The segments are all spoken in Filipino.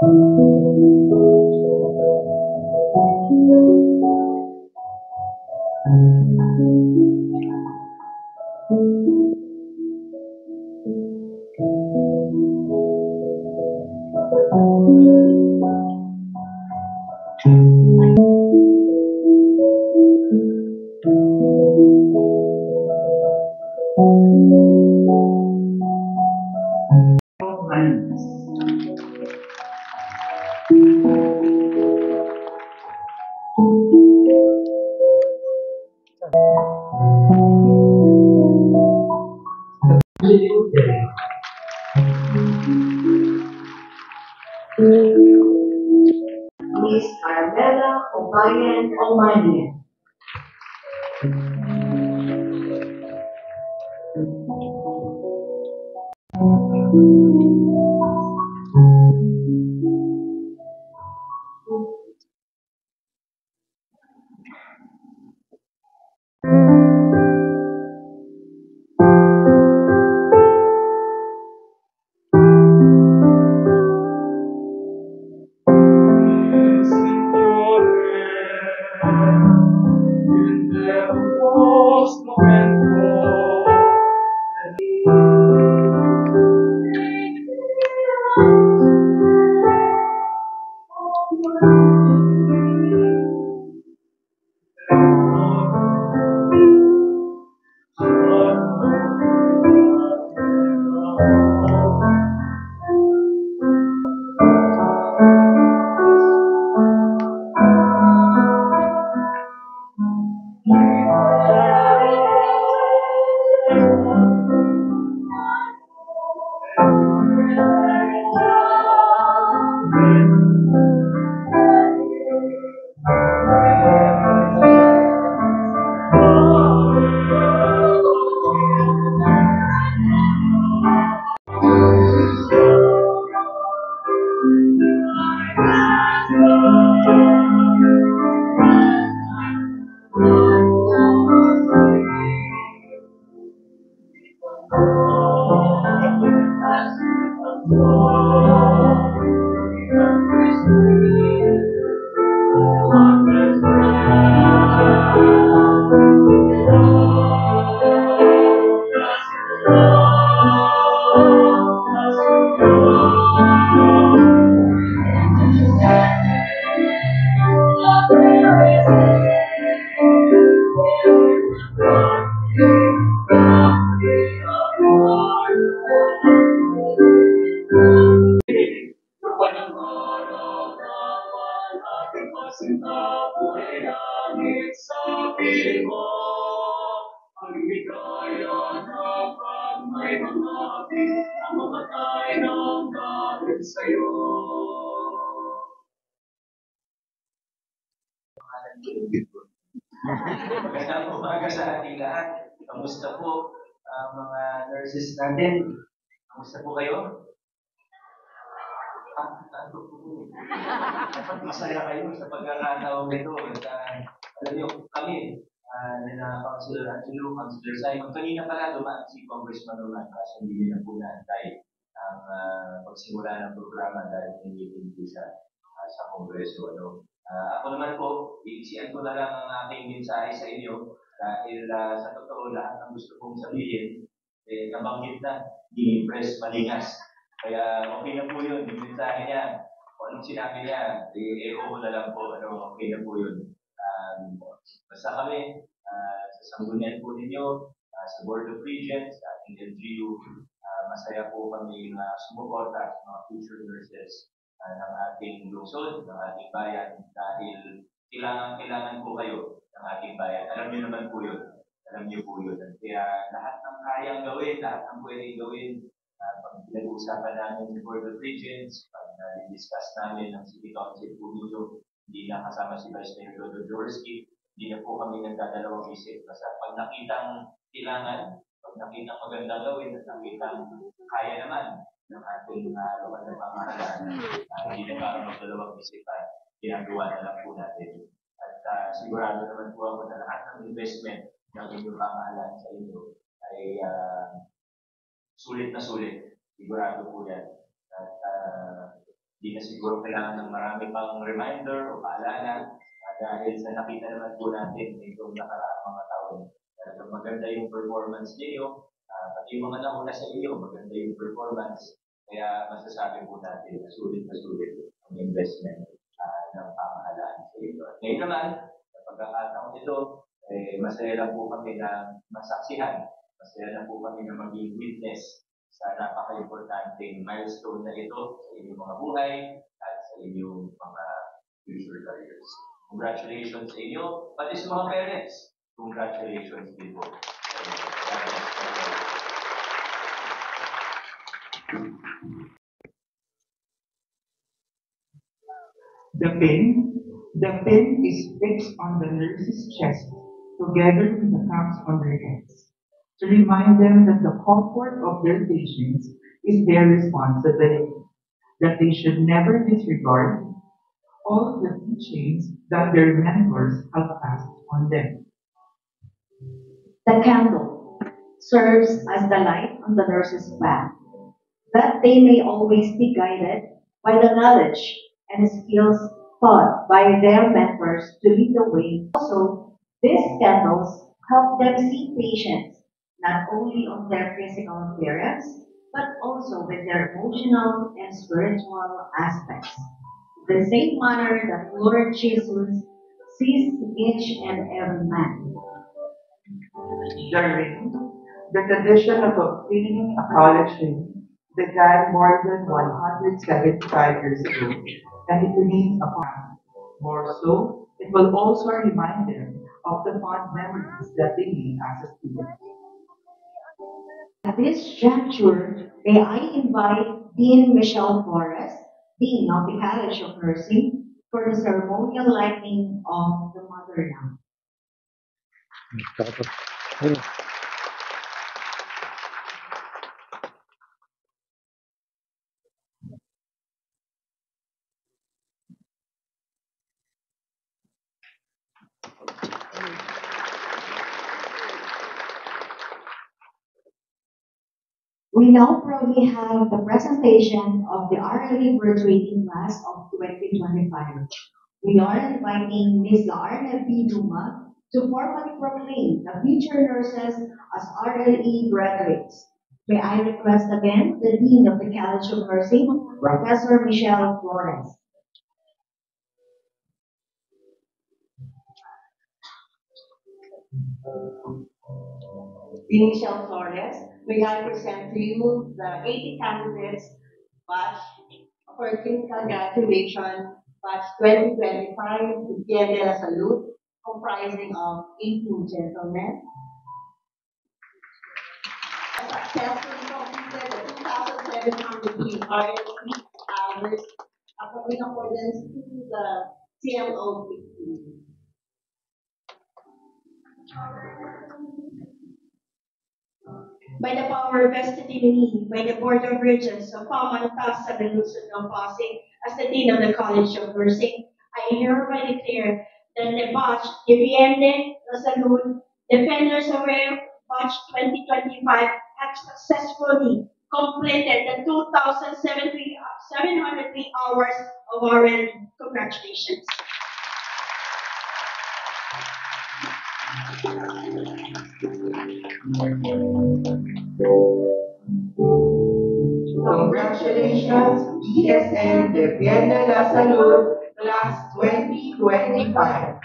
Miss Carmela Obayan Omania. Magandang umaga sa ating lahat. Kamusta po ang mga nurses natin? Kamusta po kayo? Masaya kayo sa pagkakataon nito. At alam niyo, kami, na Councilor Angelo, Councilor Simon, kanina pala dumaan si Congressman Roman kasi hindi na po naantay ang pagsimula ng programa dahil hindi sa Kongreso. Ako naman po, iisian ko na lang ang aking mensahe sa inyo dahil sa totoo lahat ng gusto kong sabihin, nabanggit na ni Pres Malingas. Kaya okay na po yun, yung mensahe niya. Kung anong sinabi niya, echo ko na lang po, okay na po yun. Basta kami, sa sanggunian po ninyo, sa Board of Regents, sa ating LGU, masaya po kami sumuporta sa mga future nurses ng ating lungsod, ng ating bayan, dahil kailangan po kayo ng ating bayan. Alam niyo naman po yun. Alam niyo po yun. Kaya lahat ng kayang gawin, lahat ng pwedeng gawin, pag pinag-uusapan namin sa Board of Regents, pag discuss namin ng City Council po ninyo, hindi na kasama si Vice Mayor Dodo Jaworski, hindi na po kami nagdadalawang isip. Basta pag nakitang kailangan, pag nakitang magandang gawin, at nakitang kaya naman ng ating lugar na pamahalaan, hindi na parang magdalawang isipan, ginagawa na lang po natin. At sigurado naman po ako na lahat ng investment ng inyong pamahalaan sa inyo ay sulit na sulit. Sigurado po yan. At Hindi na siguro kailangan ng marami pang reminder o paalala dahil sa nakita naman po natin itong nakaraang mga taon. Maganda yung performance niyo, pati yung mga nauna sa iyo, maganda yung performance. Kaya masasabi po natin na sulit ang investment ng pamahalaan sa iyo. At ngayon naman, sa pagkakataon nito, masaya lang po kami na masaksihan, masaya lang po kami na maging witness sa napaka-importanting milestone na ito sa inyong mga buhay at sa inyong mga future careers. Congratulations sa inyo, pati sa mga parents. Congratulations din po. The pin is fixed on the nurse's chest, together with the caps on their heads, to remind them that the comfort of their patients is their responsibility, that they should never disregard all of the teachings that their mentors have passed on them. The candle serves as the light on the nurse's path, that they may always be guided by the knowledge and skills taught by their mentors to lead the way. Also, these candles help them see patients not only on their physical appearance, but also with their emotional and spiritual aspects. The same manner that Lord Jesus sees each and every man. The ring, the tradition of obtaining a college ring, began more than 175 years ago, and it remains upon. More so, it will also remind them of the fond memories that they made as a student. At this juncture, may I invite Dean Michelle Flores, Dean of the College of Nursing, for the ceremonial lighting of the mother lamp. We now proudly have the presentation of the RLE graduating class of 2025. We are inviting Ms. Arna B. Duma to formally proclaim the future nurses as RLE graduates. May I request again the Dean of the College of Nursing, Professor Michelle Flores. Dean Michelle Flores, may I present to you the 80 candidates batch for clinical graduation batch 2025 with Pie de la Salud, comprising of 18 gentlemen. Successfully completed the 2,703 RSP hours in accordance to the CMO 15. By the power vested in me by the Board of Regents of Pamantas sa Luzon ng Pasig as the Dean of the College of Nursing, I hereby declare that the batch de Vienne la Salud Defenders of Rare Batch 2025 have successfully completed the 2,703 hours of RL. Congratulations. Congratulations, BSN de Pie de la Salud, Class 2025.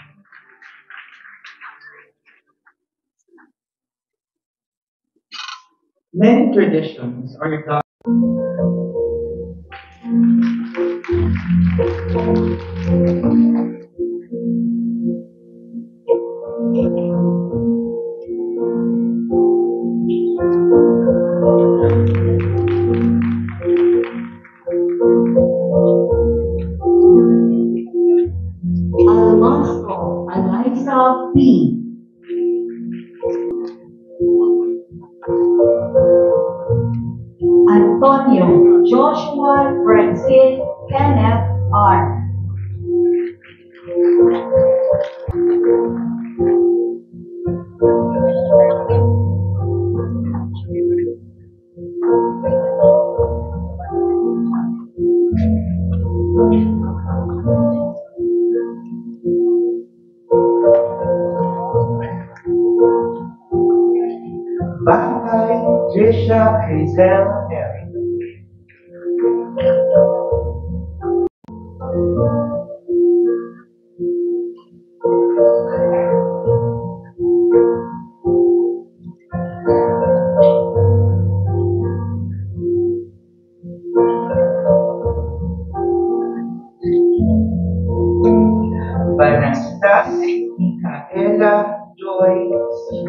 Many traditions are done. Almasco Eliza P. Antonio Joshua Francis Kenneth R. Stella Mary. Vanessa Micaela Joy C.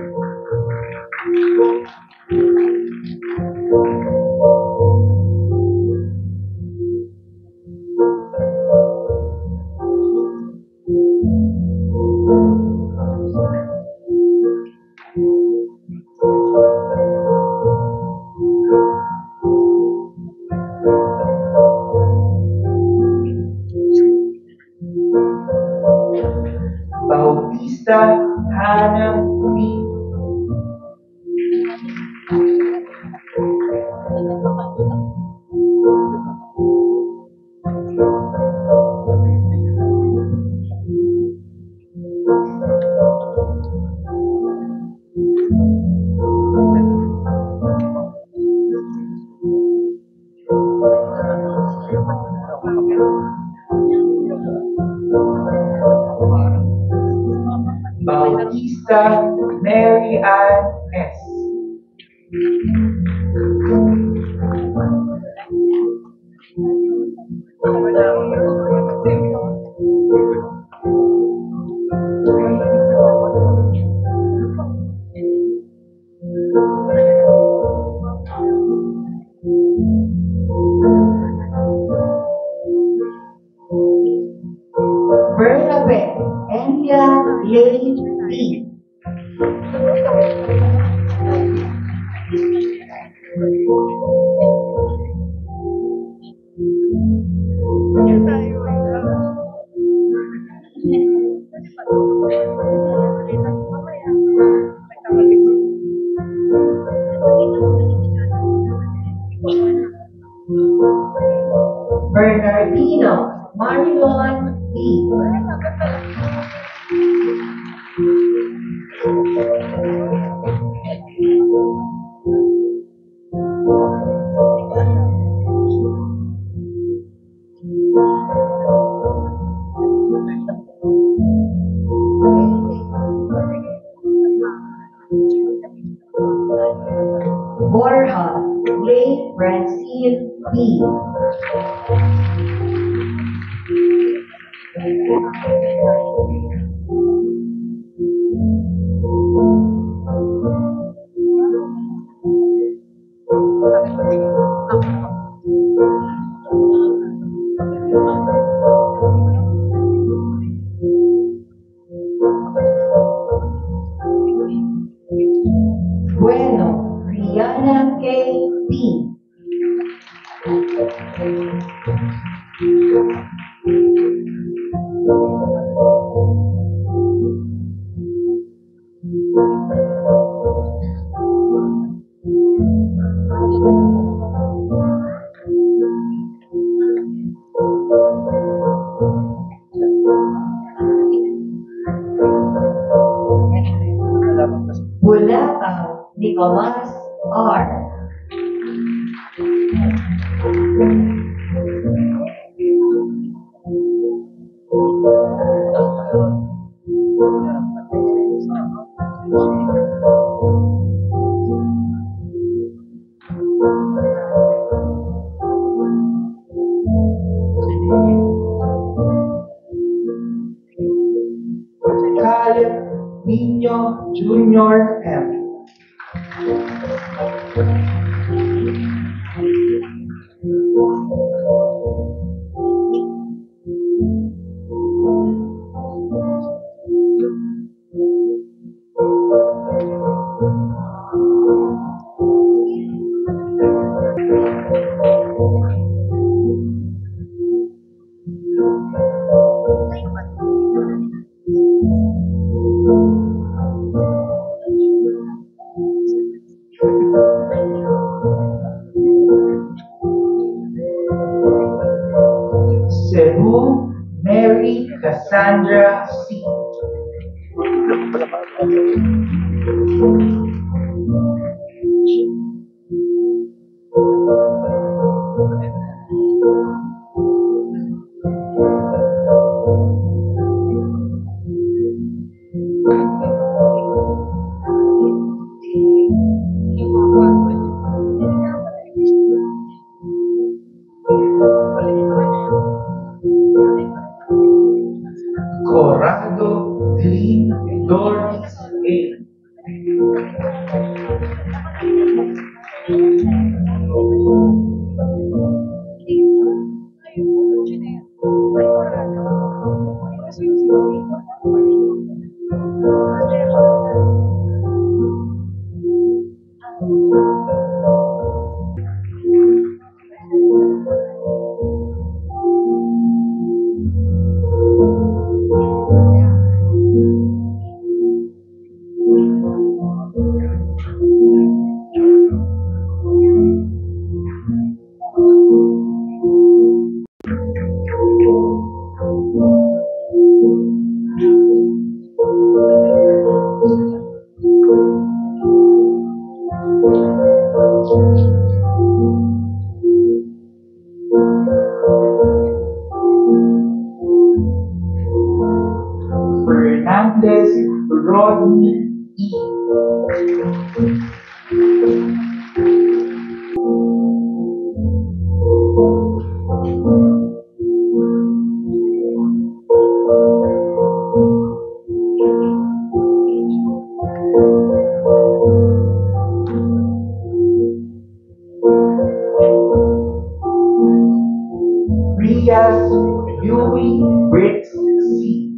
Bautista Hannah B. Bautista Mary Ann S. Bernabé Elia Lane B. Bernardino Marilon B. Borja Lane Francine B. Bueno Rihanna K. B. Bulabang Nicolas R. Caleb Nino Jr. M. Cebu Mary Cassandra C. Doris A. Fernandez Rodney E. Rias Yui Briggs C.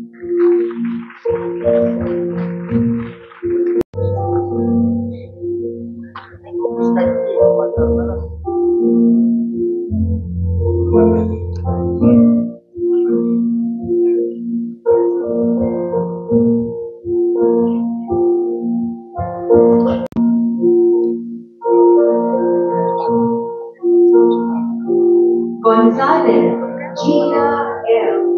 Gonzalez Gina L.